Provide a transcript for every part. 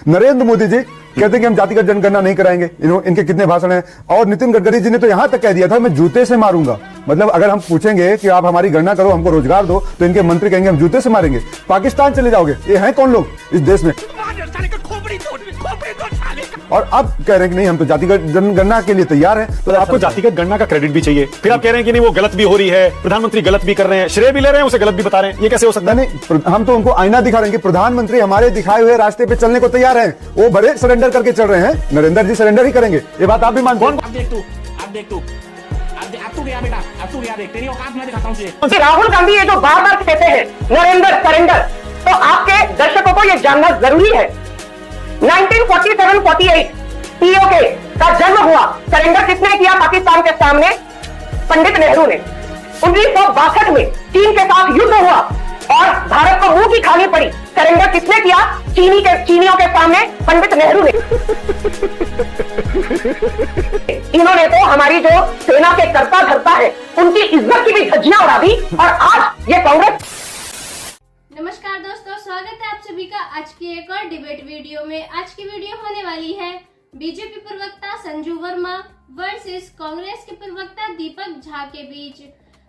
नरेंद्र मोदी जी कहते हैं कि हम जातिगत जनगणना नहीं कराएंगे। इनके कितने भाषण हैं। और नितिन गडकरी जी ने तो यहां तक कह दिया था मैं जूते से मारूंगा। मतलब अगर हम पूछेंगे कि आप हमारी गणना करो, हमको रोजगार दो, तो इनके मंत्री कहेंगे हम जूते से मारेंगे, पाकिस्तान चले जाओगे। ये हैं कौन लोग इस देश में? और अब कह रहे हैं कि नहीं हम तो जातिगत जनगणना के लिए तैयार हैं। तो आपको जातिगत गणना का क्रेडिट भी चाहिए, फिर आप कह रहे हैं कि नहीं वो गलत भी हो रही है, प्रधानमंत्री गलत भी कर रहे हैं, श्रेय भी ले रहे हैं, उसे गलत भी बता रहे हैं। ये कैसे हो सकता है? नहीं, हम तो उनको आईना दिखा रहे हैं कि प्रधानमंत्री हमारे दिखाए हुए रास्ते पे चलने को तैयार हैं। वो बड़े सरेंडर करके चल रहे हैं। नरेंद्र जी सरेंडर ही करेंगे, ये बात आप भी मानते हैं? राहुल गांधी ये जो बार बार कहते हैं नरेंद्र सरेंडर, तो आपके दर्शकों को ये जानना जरूरी है 1947-48 पीओके का जन्म हुआ। सरेंडर किसने किया पाकिस्तान के सामने? पंडित नेहरू ने। 1962 में चीन के साथ युद्ध हुआ और भारत को मुंह की खानी पड़ी। सरेंडर किसने किया? चीनियों के सामने पंडित नेहरू ने। इन्होंने तो हमारी जो सेना के कर्ता धर्ता है उनकी इज्जत की भी धज्जियां उड़ा दी। और आज ये कांग्रेस। नमस्कार दोस्तों, स्वागत है आप सभी का आज की एक और डिबेट वीडियो में। आज की वीडियो होने वाली है बीजेपी प्रवक्ता संजू वर्मा वर्सेस कांग्रेस के प्रवक्ता दीपक झा के बीच।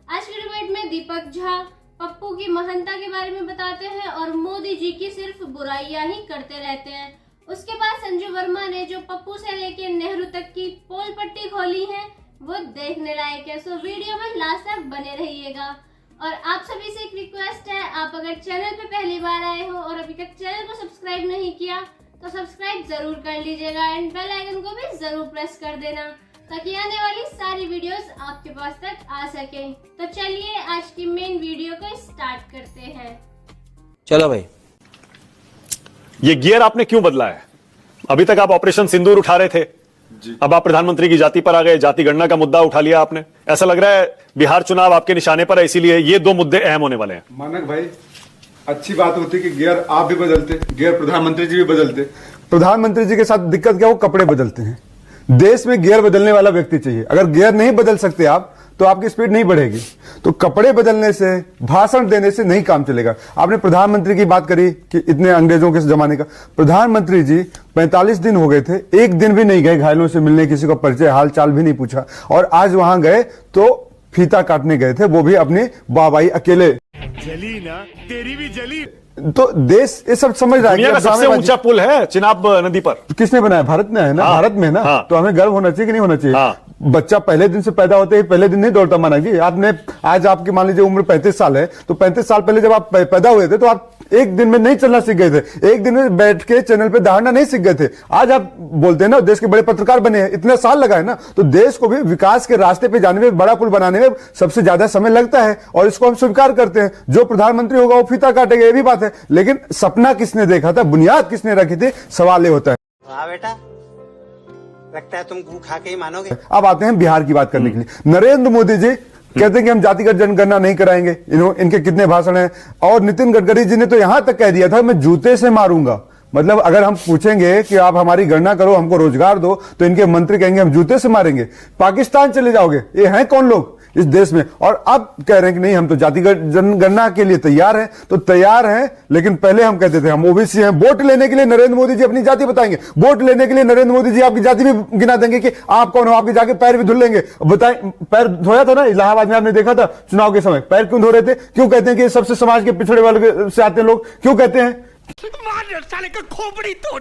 आज की डिबेट में दीपक झा पप्पू की महानता के बारे में बताते हैं और मोदी जी की सिर्फ बुराइयां ही करते रहते हैं। उसके बाद संजू वर्मा ने जो पप्पू से लेकर नेहरू तक की पोल पट्टी खोली है वो देखने लायक है। सो वीडियो में लास्ट तक बने रहिएगा। और आप सभी से एक रिक्वेस्ट है, आप अगर चैनल पे पहली बार आए हो और अभी तक चैनल को सब्सक्राइब नहीं किया तो सब्सक्राइब जरूर कर लीजिएगा एंड बेल आइकन को भी जरूर प्रेस कर देना ताकि आने वाली सारी वीडियोस आपके पास तक आ सके। तो चलिए आज की मेन वीडियो को स्टार्ट करते हैं। चलो भाई, ये गियर आपने क्यों बदला है? अभी तक आप ऑपरेशन सिंदूर उठा रहे थे, अब आप प्रधानमंत्री की जाति पर आ गए, जाति गणना का मुद्दा उठा लिया आपने। ऐसा लग रहा है बिहार चुनाव आपके निशाने पर है, इसीलिए ये दो मुद्दे अहम होने वाले हैं। मानक भाई, अच्छी बात होती कि गियर आप भी बदलते, गियर प्रधानमंत्री जी भी बदलते। प्रधानमंत्री जी के साथ दिक्कत क्या, वो कपड़े बदलते हैं। देश में गियर बदलने वाला व्यक्ति चाहिए। अगर गियर नहीं बदल सकते आप तो आपकी स्पीड नहीं बढ़ेगी। तो कपड़े बदलने से, भाषण देने से नहीं काम चलेगा। आपने प्रधानमंत्री की बात करी कि इतने अंग्रेजों के जमाने का प्रधानमंत्री जी 45 दिन हो गए थे, एक दिन भी नहीं गए घायलों से मिलने, किसी को परिचय हाल चाल भी नहीं पूछा। और आज वहां गए तो फीता काटने गए थे, वो भी अपनी बाबाई अकेले। जली ना, तेरी भी जली। तो देश ये सब समझ रहा है। दुनिया का सबसे ऊंचा पुल है चिनाब नदी पर। किसने बनाया? भारत ने है ना। हाँ, भारत में है ना। हाँ, तो हमें गर्व होना चाहिए कि नहीं होना चाहिए? हाँ। बच्चा पहले दिन से पैदा होते ही पहले दिन नहीं दौड़ता माना जी। आपने आज आपकी मान लीजिए उम्र 35 साल है, तो 35 साल पहले जब आप पैदा हुए थे तो आप एक दिन में नहीं चलना सीख गए थे, एक दिन में बैठ के चैनल पे दहाड़ना नहीं सीख गए थे। आज आप बोलते हैं ना देश के बड़े पत्रकार बने हैं, इतना साल लगा है ना। तो देश को भी विकास के रास्ते पे जाने में, बड़ा पुल बनाने में सबसे ज्यादा समय लगता है और इसको हम स्वीकार करते हैं। जो प्रधानमंत्री होगा वो फीता काटेगा, ये भी बात है। लेकिन सपना किसने देखा था, बुनियाद किसने रखी थी, सवाल ये होता है। वाह बेटा, लगता है तुम गू खा के ही मानोगे। अब आते हैं बिहार की बात करने के लिए। नरेंद्र मोदी जी कहते हैं कि हम जातिगत जनगणना नहीं कराएंगे। इनके कितने भाषण हैं। और नितिन गडकरी जी ने तो यहां तक कह दिया था मैं जूते से मारूंगा। मतलब अगर हम पूछेंगे कि आप हमारी गणना करो, हमको रोजगार दो, तो इनके मंत्री कहेंगे हम जूते से मारेंगे, पाकिस्तान चले जाओगे। ये हैं कौन लोग इस देश में? और अब कह रहे हैं कि नहीं हम तो जातिगत जनगणना के लिए तैयार हैं। तो तैयार हैं, लेकिन पहले हम कहते थे हम ओबीसी हैं। वोट लेने के लिए नरेंद्र मोदी जी अपनी जाति बताएंगे, वोट लेने के लिए नरेंद्र मोदी जी आपकी जाति भी गिना देंगे कि आप कौन हो, आपके जाके पैर भी धुल लेंगे। बताएं, पैर धोया था ना इलाहाबाद में, आपने देखा था चुनाव के समय, पैर क्यों धो रहे थे? क्यों कहते हैं कि सबसे समाज के पिछड़े वर्ग से आते लोग, क्यों कहते हैं? साले का खोपड़ी तोड़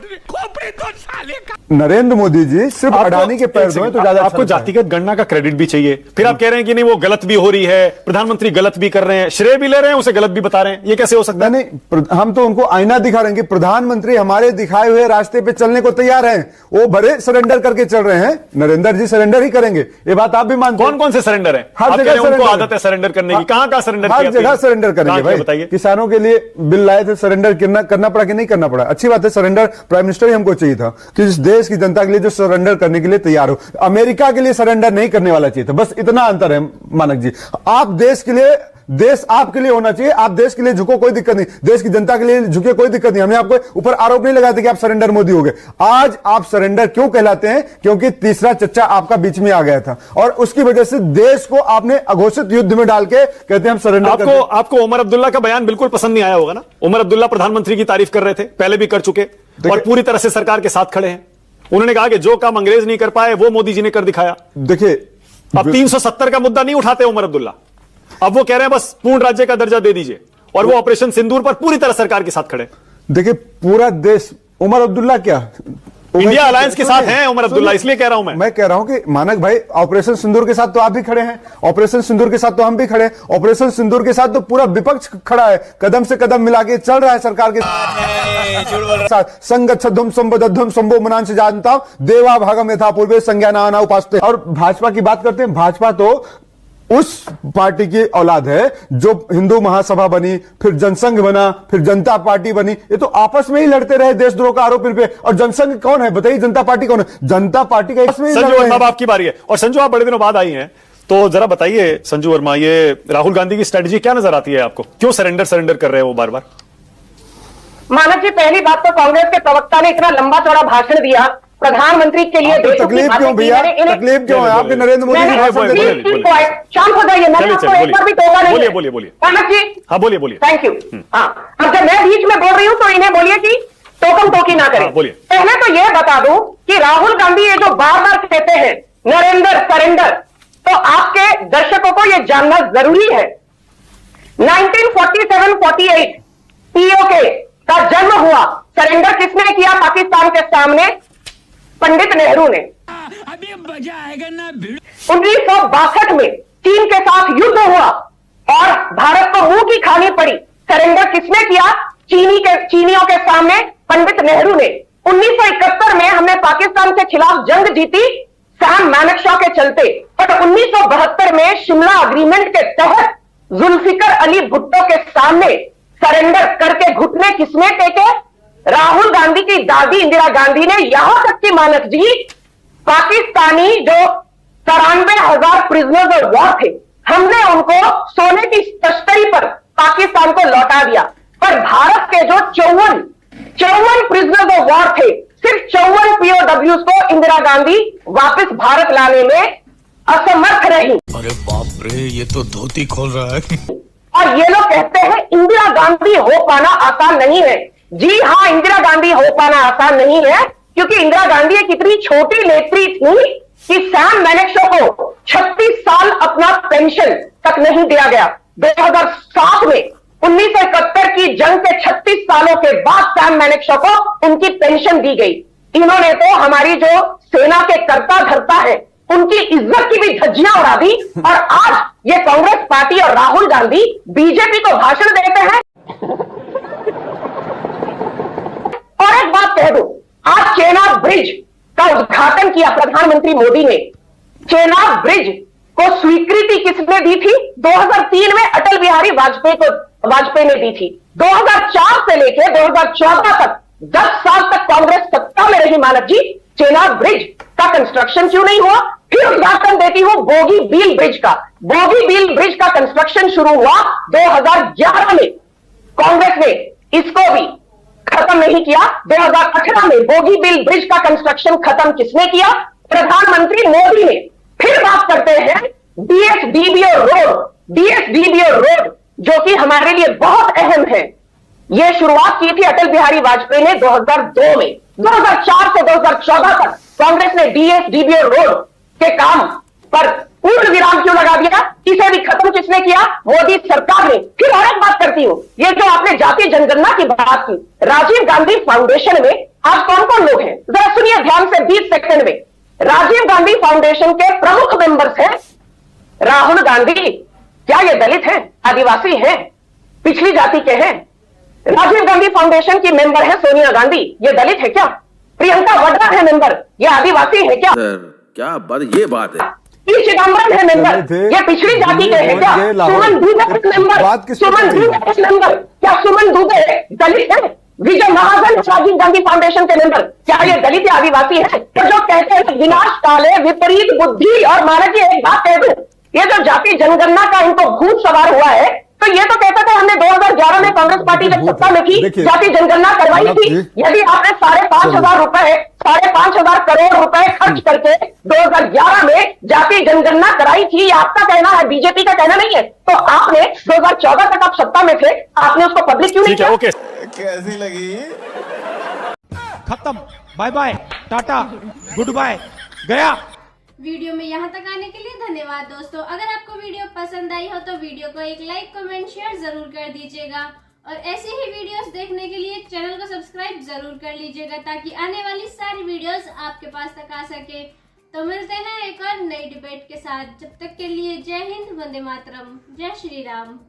साले का। नरेंद्र मोदी जी सिर्फ अडानी के पैर धोए तो ज्यादा। आपको जातिगत गणना का क्रेडिट भी चाहिए, फिर आप कह रहे हैं कि नहीं वो गलत भी हो रही है, प्रधानमंत्री गलत भी कर रहे हैं, श्रेय भी ले रहे हैं, उसे गलत भी बता रहे हैं। ये कैसे हो सकता है? नहीं, हम तो उनको आईना दिखा रहे हैं कि प्रधानमंत्री हमारे दिखाए हुए रास्ते पे चलने को तैयार हैं। वो बड़े सरेंडर करके चल रहे हैं। नरेंद्र जी सरेंडर ही करेंगे, ये बात आप भी मानते हैं। कौन कौन से सरेंडर है? हर जगह उनको आदत है सरेंडर करने की। कहां सरेंडर? हर जगह सरेंडर करेंगे भाई। बताइए। किसानों के लिए बिल लाए थे, सरेंडर करना पड़ा कि नहीं करना पड़ा? अच्छी बात है, सरेंडर प्राइम मिनिस्टर ही हमको चाहिए था कि इस देश की जनता के लिए जो सरेंडर करने के लिए तैयार हो। अमेरिका के लिए सरेंडर नहीं करने वाला चाहिए था, बस इतना अंतर है मानक जी। आप देश के लिए, देश आपके लिए होना चाहिए। आप देश के लिए झुको, कोई दिक्कत नहीं। देश की जनता के लिए झुके, कोई दिक्कत नहीं। हमने आपको ऊपर आरोप नहीं लगाते कि आप सरेंडर मोदी हो गए। आज आप सरेंडर क्यों कहलाते हैं? क्योंकि तीसरा चच्चा आपका बीच में आ गया था और उसकी वजह से देश को आपने अघोषित युद्ध में डाल के कहते हैं हम सरेंडर। आपको उमर अब्दुल्ला का बयान बिल्कुल पसंद नहीं आया होगा ना? उमर अब्दुल्ला प्रधानमंत्री की की तारीफ कर रहे थे, पहले भी कर चुके और पूरी तरह से सरकार के साथ खड़े हैं। उन्होंने कहा कि जो काम अंग्रेज नहीं कर पाए वो मोदी जी ने कर दिखाया। देखिए, अब 370 का मुद्दा नहीं उठाते उमर अब्दुल्ला, अब वो कह रहे हैं बस पूर्ण राज्य का दर्जा दे दीजिए, और वो ऑपरेशन सिंदूर पर पूरी तरह सरकार के साथ खड़े। देखिए, पूरा देश, उमर अब्दुल्ला क्या इंडिया अलायंस के साथ हैं उमर अब्दुल्ला, इसलिए कह रहा हूं मैं कह रहा हूं कि मानक भाई, ऑपरेशन सिंदूर के साथ तो आप भी खड़े हैं, ऑपरेशन सिंदूर के साथ तो हम भी खड़े हैं, ऑपरेशन सिंदूर के साथ तो पूरा विपक्ष खड़ा है, कदम से कदम मिला के चल रहा है सरकार के साथ। संगच्छध्वम संबद्धध्वम संभो मनान से जानता देवा भागम यथा पूर्वे संज्ञाना उपासते। और भाजपा की बात करते हैं, भाजपा तो उस पार्टी की औलाद है जो हिंदू महासभा बनी, फिर जनसंघ बना, फिर जनता पार्टी बनी। ये तो आपस में ही लड़ते रहे देशद्रोह का आरोप पे। और जनसंघ कौन है बताइए, जनता पार्टी कौन है? जनता पार्टी का इसमें संजू वर्मा, आपकी बारी है। और संजू, आप बड़े दिनों बाद आई हैं, तो जरा बताइए संजू वर्मा, ये राहुल गांधी की स्ट्रेटजी क्या नजर आती है आपको? क्यों सरेंडर कर रहे हैं वो बार बार? मानव जी, पहली बात तो कांग्रेस के प्रवक्ता ने इतना लंबा चौड़ा भाषण दिया प्रधानमंत्री के लिए। तकलीफ क्यों भैया, तकलीफ क्यों है आपके? नरेंद्र मोदी जी शांत हो जाइए, मैंने आपको एक बार भी टोका नहीं। बोलिए मानव जी, हाँ बोलिए। Thank you. हाँ, अब जब मैं बीच में बोल रही हूँ तो इन्हें बोलिए कि टोकम टोकी ना करें। बोलिए। पहले तो यह बता दूं कि राहुल गांधी ये जो बार बार कहते हैं नरेंद्र सरेंडर, तो आपके दर्शकों को यह जानना जरूरी है 1947-48 पीओके का जन्म हुआ। सरेंडर किसने किया पाकिस्तान के सामने? पंडित नेहरू ने। अभी मजा आएगा ना। 1962 में चीन के साथ युद्ध हुआ और भारत को मुंह की खानी पड़ी। सरेंडर किसने किया? चीनियों के सामने पंडित नेहरू ने। 1971 में हमने पाकिस्तान के खिलाफ जंग जीती सैम मैनेक्शॉ के चलते, पर 1972 में शिमला अग्रीमेंट के तहत जुल्फिकर अली भुट्टो के सामने सरेंडर करके घुटने किसने टेके? राहुल गांधी की दादी इंदिरा गांधी ने। यहां तक कि मानक जी, पाकिस्तानी जो 93,000 प्रिजनर्स ऑफ वॉर थे, हमने उनको सोने की तश्तरी पर पाकिस्तान को लौटा दिया। पर भारत के जो 54 प्रिजनर्स ऑफ वॉर थे, सिर्फ 54 पीओडब्ल्यूज को इंदिरा गांधी वापस भारत लाने में असमर्थ रही। अरे बाप रे, ये तो धोती खोल रहा है। और ये लोग कहते हैं इंदिरा गांधी हो पाना आसान नहीं है। जी हां, इंदिरा गांधी हो पाना आसान नहीं है, क्योंकि इंदिरा गांधी एक इतनी छोटी नेत्री थी कि सैम मैनेक्शॉ को 36 साल अपना पेंशन तक नहीं दिया गया। 2007 में 1971 की जंग के 36 सालों के बाद सैम मैनेक्शॉ को उनकी पेंशन दी गई। इन्होंने तो हमारी जो सेना के कर्ता धर्ता है उनकी इज्जत की भी धज्जियां उड़ा दी। और आज ये कांग्रेस पार्टी और राहुल गांधी बीजेपी को भाषण देते हैं। और एक बात कह दूं, आज चेनाब ब्रिज का उद्घाटन किया प्रधानमंत्री मोदी ने। चेनाब ब्रिज को स्वीकृति किसने दी थी? 2003 में अटल बिहारी वाजपेयी ने दी थी। 2004 से लेकर 2014 तक 10 साल तक कांग्रेस सत्ता में रही। मानव जी, चेनाब ब्रिज का कंस्ट्रक्शन क्यों नहीं हुआ? फिर उदाहरण देती हूं बोगी बील ब्रिज का। बोगी बील ब्रिज का कंस्ट्रक्शन शुरू हुआ 2011 में, कांग्रेस ने इसको भी खत्म नहीं किया। 2018 में बोगी बील ब्रिज का कंस्ट्रक्शन खत्म किसने किया? प्रधानमंत्री मोदी ने। फिर बात करते हैं डीएसडीबीओ रोड, जो कि हमारे लिए बहुत अहम है। यह शुरुआत की थी अटल बिहारी वाजपेयी ने 2002 में। 2004 से 2014 तक कांग्रेस ने डीएसडीबीओ रोड के काम पर पूर्ण विराम क्यों लगा दिया? इसे भी खत्म किसने किया? मोदी सरकार ने। फिर और एक बात करती हूं, ये जो आपने जाति जनगणना की बात की, राजीव गांधी फाउंडेशन में आज कौन कौन लोग हैं? जरा सुनिए ध्यान से 20 सेकंड में। राजीव गांधी फाउंडेशन के प्रमुख मेंबर्स हैं राहुल गांधी। क्या ये दलित हैं, आदिवासी हैं, पिछड़ी जाति के हैं? राजीव गांधी फाउंडेशन की मेंबर है सोनिया गांधी, ये दलित है क्या? प्रियंका वाड्रा है मेंबर, ये आदिवासी है क्या? क्या बात, ये बात है। पी चिदम्बरम है मेंबर, ये पिछड़ी जाति के हैं क्या? सुमन दुबे मेंबर, क्या सुमन दुबे दलित है? विजय महाजन राजीव गांधी फाउंडेशन के मेंबर, क्या ये दलित या आदिवासी है? तो जो कहते हैं विनाश काले विपरीत बुद्धि। और महाराज जी एक बात कह दूं, ये जो जाति जनगणना का इनको भूत सवार हुआ है, तो ये तो कहते थे हमने 2011 में कांग्रेस पार्टी जब सत्ता में थी जाति जनगणना करवाई थी। यदि आपने 5,500 करोड़ रुपए खर्च करके 2011 में जाति जनगणना कराई थी, ये आपका कहना है, बीजेपी का कहना नहीं है, तो आपने 2014 तक आप सत्ता में थे, आपने उसको पब्लिक क्यों नहीं किया? कैसी लगी? खत्म, bye bye, tata, good bye, गया। वीडियो में यहाँ तक आने के लिए धन्यवाद दोस्तों। अगर आपको वीडियो पसंद आई हो तो वीडियो को एक लाइक, कमेंट, शेयर जरूर कर दीजिएगा और ऐसे ही वीडियोस देखने के लिए चैनल को सब्सक्राइब जरूर कर लीजिएगा ताकि आने वाली सारी वीडियोस आपके पास तक आ सके। तो मिलते हैं एक और नई डिबेट के साथ। जब तक के लिए जय हिंद, वंदे मातरम, जय श्री राम।